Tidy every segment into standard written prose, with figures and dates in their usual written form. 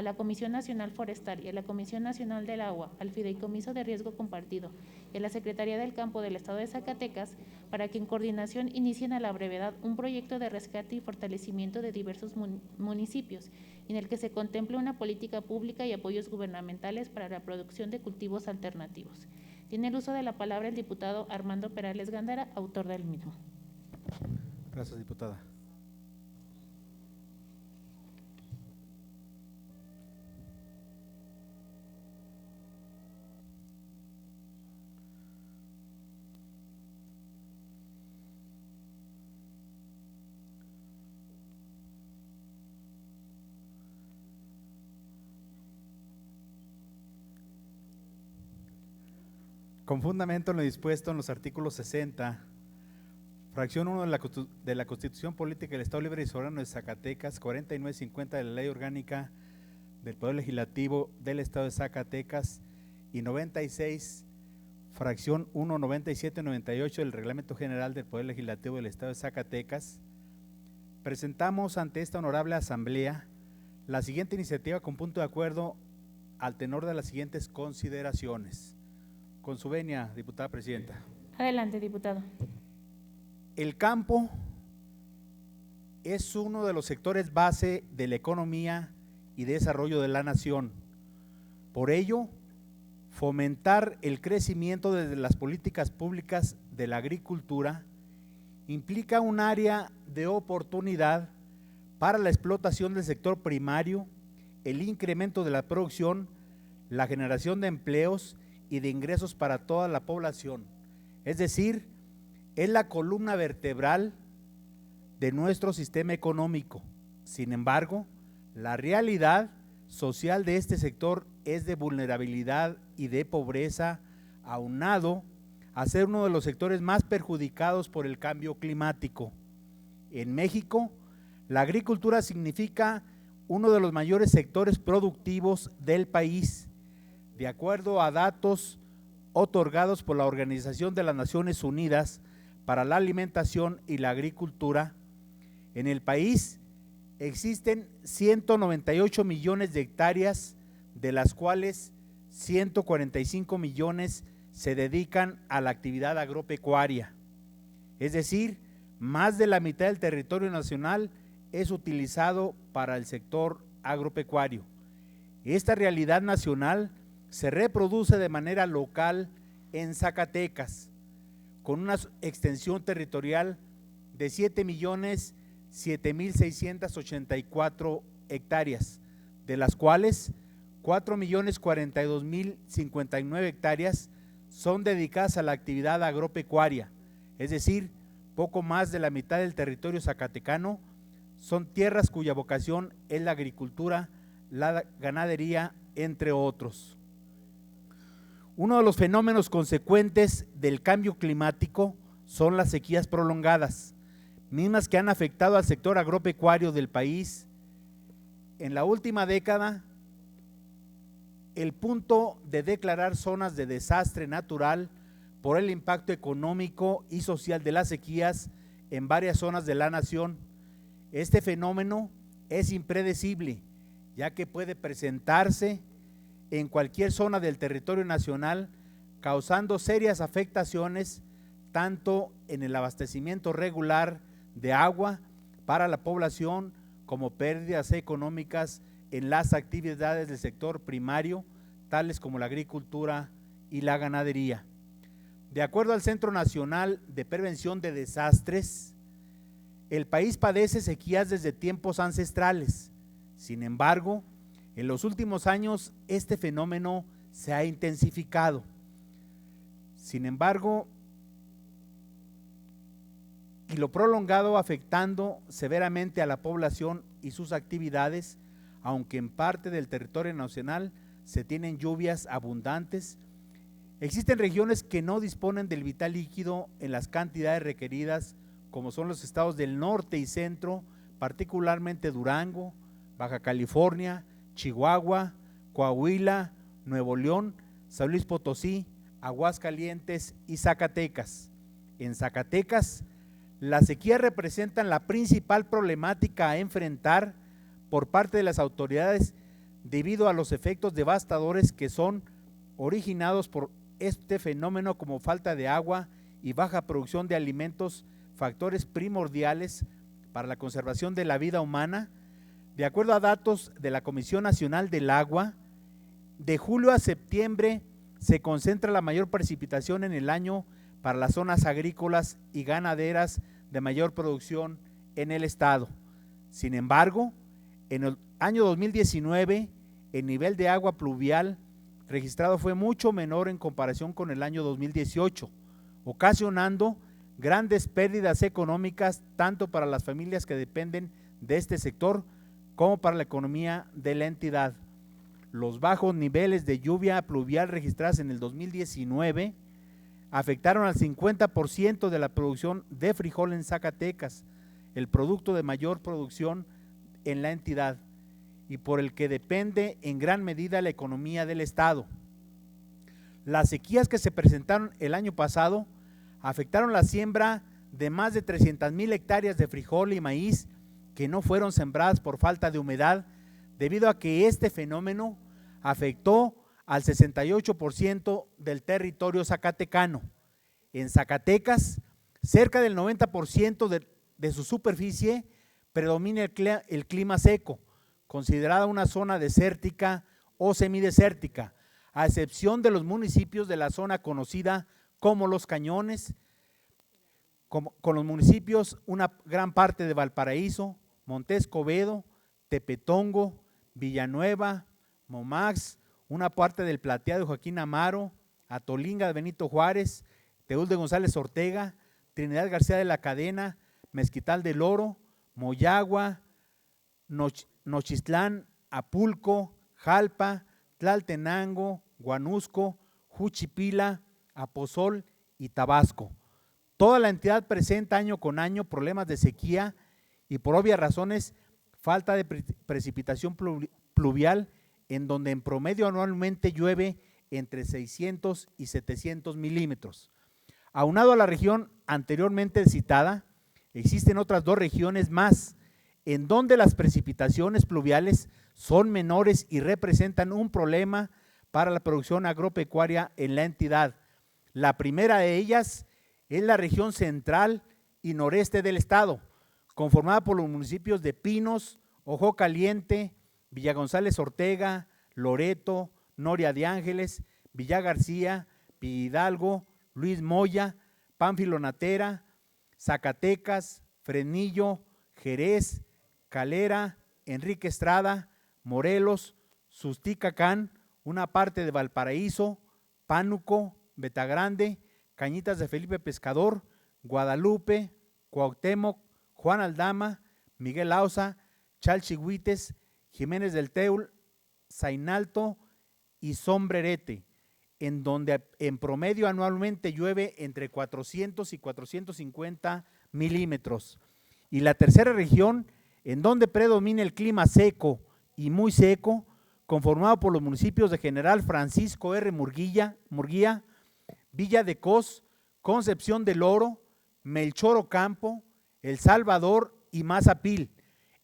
la Comisión Nacional Forestal y a la Comisión Nacional del Agua, al Fideicomiso de Riesgo Compartido y a la Secretaría del Campo del Estado de Zacatecas para que en coordinación inicien a la brevedad un proyecto de rescate y fortalecimiento de diversos municipios, en el que se contemple una política pública y apoyos gubernamentales para la producción de cultivos alternativos. Tiene el uso de la palabra el diputado Armando Perales Gándara, autor del mismo. Gracias, diputada. Con fundamento en lo dispuesto en los artículos 60, fracción 1 de la Constitución Política del Estado Libre y Soberano de Zacatecas, 49 y 50 de la Ley Orgánica del Poder Legislativo del Estado de Zacatecas y 96, fracción 1, 97 y 98 del Reglamento General del Poder Legislativo del Estado de Zacatecas, presentamos ante esta honorable asamblea la siguiente iniciativa con punto de acuerdo al tenor de las siguientes consideraciones. Con su venia, diputada presidenta. Adelante, diputado. El campo es uno de los sectores base de la economía y desarrollo de la nación. Por ello, fomentar el crecimiento desde las políticas públicas de la agricultura implica un área de oportunidad para la explotación del sector primario, el incremento de la producción, la generación de empleos y de ingresos para toda la población. Es decir, es la columna vertebral de nuestro sistema económico. Sin embargo, la realidad social de este sector es de vulnerabilidad y de pobreza, aunado a ser uno de los sectores más perjudicados por el cambio climático. En México, la agricultura significa uno de los mayores sectores productivos del país. De acuerdo a datos otorgados por la Organización de las Naciones Unidas para la Alimentación y la Agricultura, en el país existen 198 millones de hectáreas, de las cuales 145 millones se dedican a la actividad agropecuaria. Es decir, más de la mitad del territorio nacional es utilizado para el sector agropecuario. Esta realidad nacional se reproduce de manera local en Zacatecas, con una extensión territorial de 7.007.684 hectáreas, de las cuales 4.042.059 hectáreas son dedicadas a la actividad agropecuaria, es decir, poco más de la mitad del territorio zacatecano son tierras cuya vocación es la agricultura, la ganadería, entre otros. Uno de los fenómenos consecuentes del cambio climático son las sequías prolongadas, mismas que han afectado al sector agropecuario del país. En la última década, el punto de declarar zonas de desastre natural por el impacto económico y social de las sequías en varias zonas de la nación. Este fenómeno es impredecible, ya que puede presentarse en cualquier zona del territorio nacional, causando serias afectaciones tanto en el abastecimiento regular de agua para la población como pérdidas económicas en las actividades del sector primario, tales como la agricultura y la ganadería. De acuerdo al Centro Nacional de Prevención de Desastres, el país padece sequías desde tiempos ancestrales. Sin embargo, en los últimos años este fenómeno se ha intensificado. Sin embargo, y lo prolongado afectando severamente a la población y sus actividades, aunque en parte del territorio nacional se tienen lluvias abundantes, existen regiones que no disponen del vital líquido en las cantidades requeridas, como son los estados del norte y centro, particularmente Durango, Baja California, Chihuahua, Coahuila, Nuevo León, San Luis Potosí, Aguascalientes y Zacatecas. En Zacatecas, las sequías representan la principal problemática a enfrentar por parte de las autoridades debido a los efectos devastadores que son originados por este fenómeno, como falta de agua y baja producción de alimentos, factores primordiales para la conservación de la vida humana. De acuerdo a datos de la Comisión Nacional del Agua, de julio a septiembre se concentra la mayor precipitación en el año para las zonas agrícolas y ganaderas de mayor producción en el estado. Sin embargo, en el año 2019, el nivel de agua pluvial registrado fue mucho menor en comparación con el año 2018, ocasionando grandes pérdidas económicas tanto para las familias que dependen de este sector como para la economía de la entidad. Los bajos niveles de lluvia pluvial registrados en el 2019 afectaron al 50% de la producción de frijol en Zacatecas, el producto de mayor producción en la entidad y por el que depende en gran medida la economía del estado. Las sequías que se presentaron el año pasado afectaron la siembra de más de 300,000 hectáreas de frijol y maíz que no fueron sembradas por falta de humedad, debido a que este fenómeno afectó al 68% del territorio zacatecano. En Zacatecas, cerca del 90% de su superficie predomina el clima seco, considerada una zona desértica o semidesértica, a excepción de los municipios de la zona conocida como Los Cañones, con los municipios una gran parte de Valparaíso, Monte Escobedo, Tepetongo, Villanueva, Momax, una parte del Plateado de Joaquín Amaro, Atolinga de Benito Juárez, Teúl de González Ortega, Trinidad García de la Cadena, Mezquital del Oro, Moyagua, Nochistlán, Apulco, Jalpa, Tlaltenango, Guanusco, Juchipila, Aposol y Tabasco. Toda la entidad presenta año con año problemas de sequía y por obvias razones falta de precipitación pluvial, en donde en promedio anualmente llueve entre 600 y 700 milímetros. Aunado a la región anteriormente citada, existen otras dos regiones más, en donde las precipitaciones pluviales son menores y representan un problema para la producción agropecuaria en la entidad. La primera de ellas es la región central y noreste del estado, conformada por los municipios de Pinos, Ojo Caliente, Villa González Ortega, Loreto, Noria de Ángeles, Villa García, Hidalgo, Luis Moya, Pánfilo Natera, Zacatecas, Fresnillo, Jerez, Calera, Enrique Estrada, Morelos, Susticacán, una parte de Valparaíso, Pánuco, Betagrande, Cañitas de Felipe Pescador, Guadalupe, Cuauhtémoc, Juan Aldama, Miguel Auza, Chalchihuites, Jiménez del Teul, Zainalto y Sombrerete, en donde en promedio anualmente llueve entre 400 y 450 milímetros. Y la tercera región, en donde predomina el clima seco y muy seco, conformado por los municipios de General Francisco R. Murguía, Villa de Cos, Concepción del Oro, Melchor Ocampo, El Salvador y Mazapil,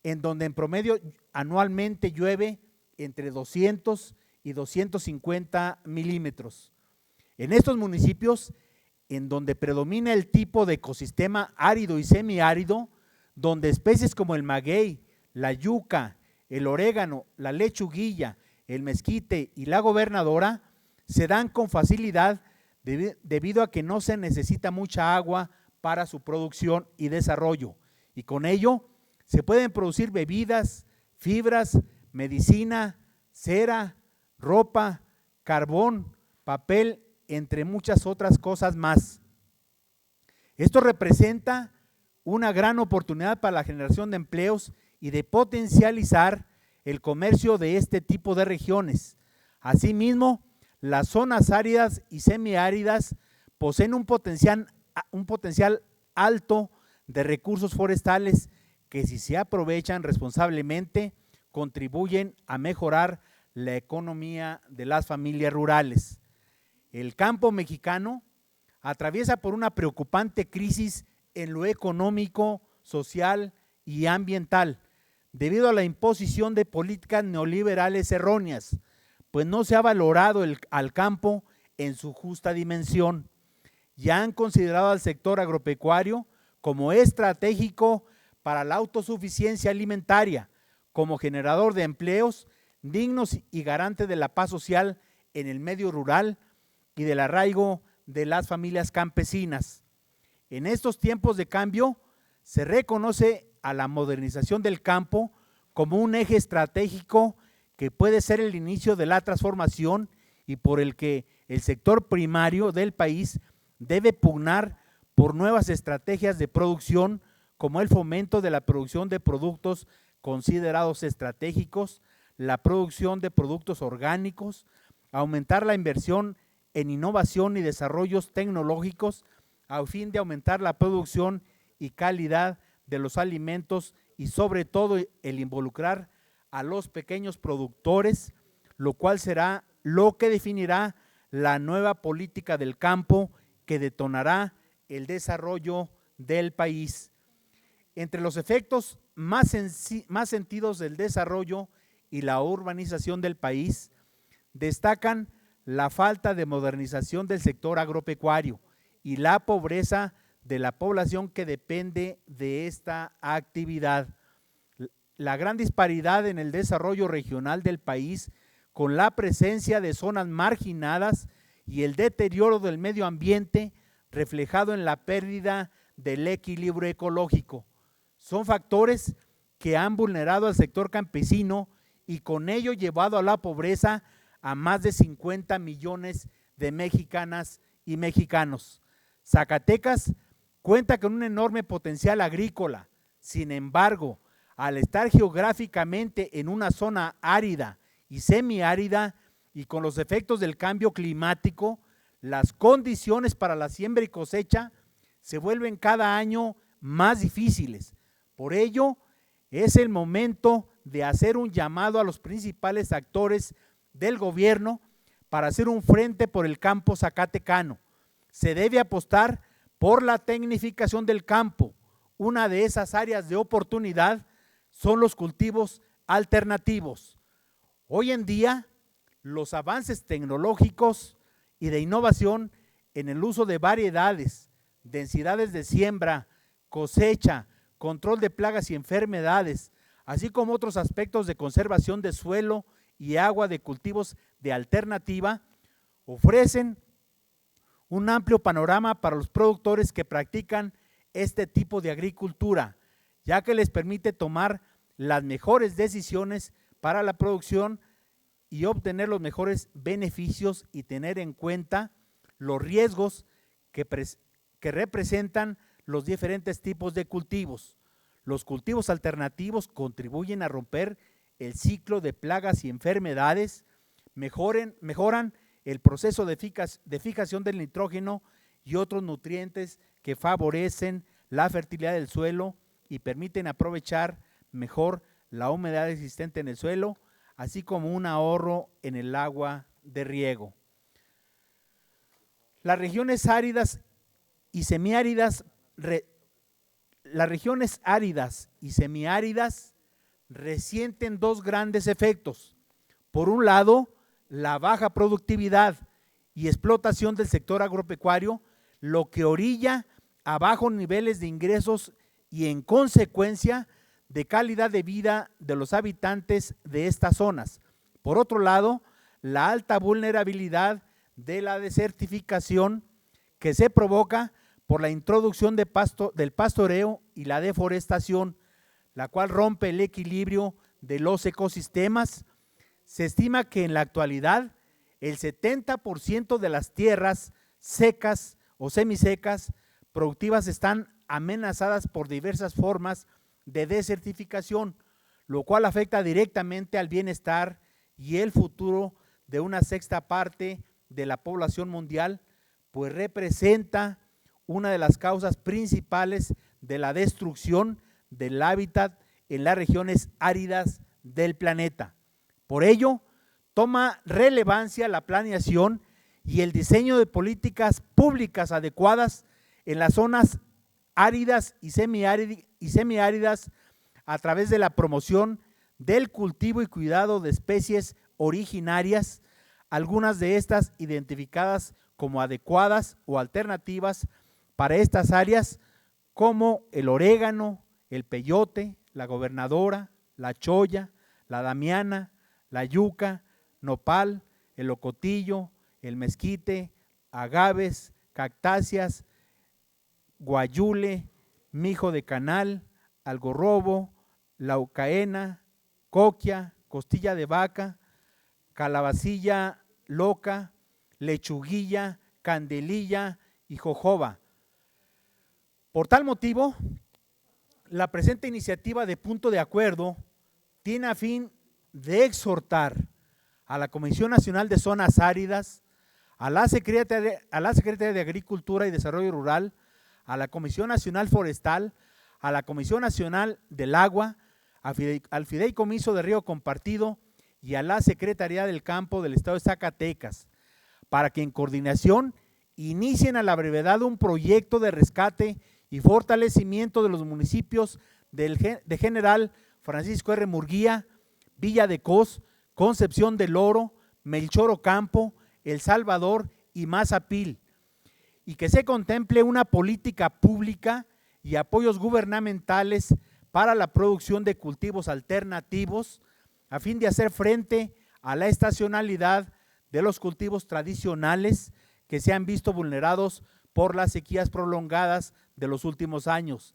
en donde en promedio anualmente llueve entre 200 y 250 milímetros. En estos municipios, en donde predomina el tipo de ecosistema árido y semiárido, donde especies como el maguey, la yuca, el orégano, la lechuguilla, el mezquite y la gobernadora se dan con facilidad debido a que no se necesita mucha agua para su producción y desarrollo, y con ello se pueden producir bebidas, fibras, medicina, cera, ropa, carbón, papel, entre muchas otras cosas más. Esto representa una gran oportunidad para la generación de empleos y de potencializar el comercio de este tipo de regiones. Asimismo, las zonas áridas y semiáridas poseen un potencial alto de recursos forestales que, si se aprovechan responsablemente, contribuyen a mejorar la economía de las familias rurales. El campo mexicano atraviesa por una preocupante crisis en lo económico, social y ambiental, debido a la imposición de políticas neoliberales erróneas, pues no se ha valorado al campo en su justa dimensión. Ya han considerado al sector agropecuario como estratégico para la autosuficiencia alimentaria, como generador de empleos dignos y garante de la paz social en el medio rural y del arraigo de las familias campesinas. En estos tiempos de cambio, se reconoce a la modernización del campo como un eje estratégico que puede ser el inicio de la transformación y por el que el sector primario del país debe pugnar por nuevas estrategias de producción, como el fomento de la producción de productos considerados estratégicos, la producción de productos orgánicos, aumentar la inversión en innovación y desarrollos tecnológicos a fin de aumentar la producción y calidad de los alimentos y sobre todo el involucrar a los pequeños productores, lo cual será lo que definirá la nueva política del campo que detonará el desarrollo del país. Entre los efectos más sentidos del desarrollo y la urbanización del país, destacan la falta de modernización del sector agropecuario y la pobreza de la población que depende de esta actividad. La gran disparidad en el desarrollo regional del país, con la presencia de zonas marginadas y el deterioro del medio ambiente reflejado en la pérdida del equilibrio ecológico, son factores que han vulnerado al sector campesino y con ello llevado a la pobreza a más de 50 millones de mexicanas y mexicanos. Zacatecas cuenta con un enorme potencial agrícola. Sin embargo, al estar geográficamente en una zona árida y semiárida y con los efectos del cambio climático, las condiciones para la siembra y cosecha se vuelven cada año más difíciles. Por ello, es el momento de hacer un llamado a los principales actores del gobierno para hacer un frente por el campo zacatecano. Se debe apostar por la tecnificación del campo. Una de esas áreas de oportunidad son los cultivos alternativos. Hoy en día, los avances tecnológicos y de innovación en el uso de variedades, densidades de siembra, cosecha, control de plagas y enfermedades, así como otros aspectos de conservación de suelo y agua de cultivos de alternativa, ofrecen un amplio panorama para los productores que practican este tipo de agricultura, ya que les permite tomar las mejores decisiones para la producción y obtener los mejores beneficios y tener en cuenta los riesgos que representan los diferentes tipos de cultivos. Los cultivos alternativos contribuyen a romper el ciclo de plagas y enfermedades, mejoran el proceso de fijación del nitrógeno y otros nutrientes que favorecen la fertilidad del suelo y permiten aprovechar mejor la humedad existente en el suelo, así como un ahorro en el agua de riego. Las regiones áridas y semiáridas resienten dos grandes efectos. Por un lado, la baja productividad y explotación del sector agropecuario, lo que orilla a bajos niveles de ingresos y en consecuencia de calidad de vida de los habitantes de estas zonas. Por otro lado, la alta vulnerabilidad de la desertificación que se provoca por la introducción del pastoreo y la deforestación, la cual rompe el equilibrio de los ecosistemas. Se estima que en la actualidad el 70% de las tierras secas o semisecas productivas están amenazadas por diversas formas de desertificación, lo cual afecta directamente al bienestar y el futuro de una sexta parte de la población mundial, pues representa una de las causas principales de la destrucción del hábitat en las regiones áridas del planeta. Por ello, toma relevancia la planeación y el diseño de políticas públicas adecuadas en las zonas áridas y semiáridas, a través de la promoción del cultivo y cuidado de especies originarias, algunas de estas identificadas como adecuadas o alternativas para estas áreas, como el orégano, el peyote, la gobernadora, la cholla, la damiana, la yuca, nopal, el ocotillo, el mezquite, agaves, cactáceas, guayule, mijo de canal, algarrobo, laucaena, coquia, costilla de vaca, calabacilla loca, lechuguilla, candelilla y jojoba. Por tal motivo, la presente iniciativa de punto de acuerdo tiene a fin de exhortar a la Comisión Nacional de Zonas Áridas, a la Secretaría de Agricultura y Desarrollo Rural, a la Comisión Nacional Forestal, a la Comisión Nacional del Agua, al Fideicomiso de Río Compartido y a la Secretaría del Campo del Estado de Zacatecas, para que en coordinación inicien a la brevedad un proyecto de rescate y fortalecimiento de los municipios de General Francisco R. Murguía, Villa de Cos, Concepción del Oro, Melchor Ocampo, El Salvador y Mazapil, y que se contemple una política pública y apoyos gubernamentales para la producción de cultivos alternativos a fin de hacer frente a la estacionalidad de los cultivos tradicionales que se han visto vulnerados por las sequías prolongadas de los últimos años,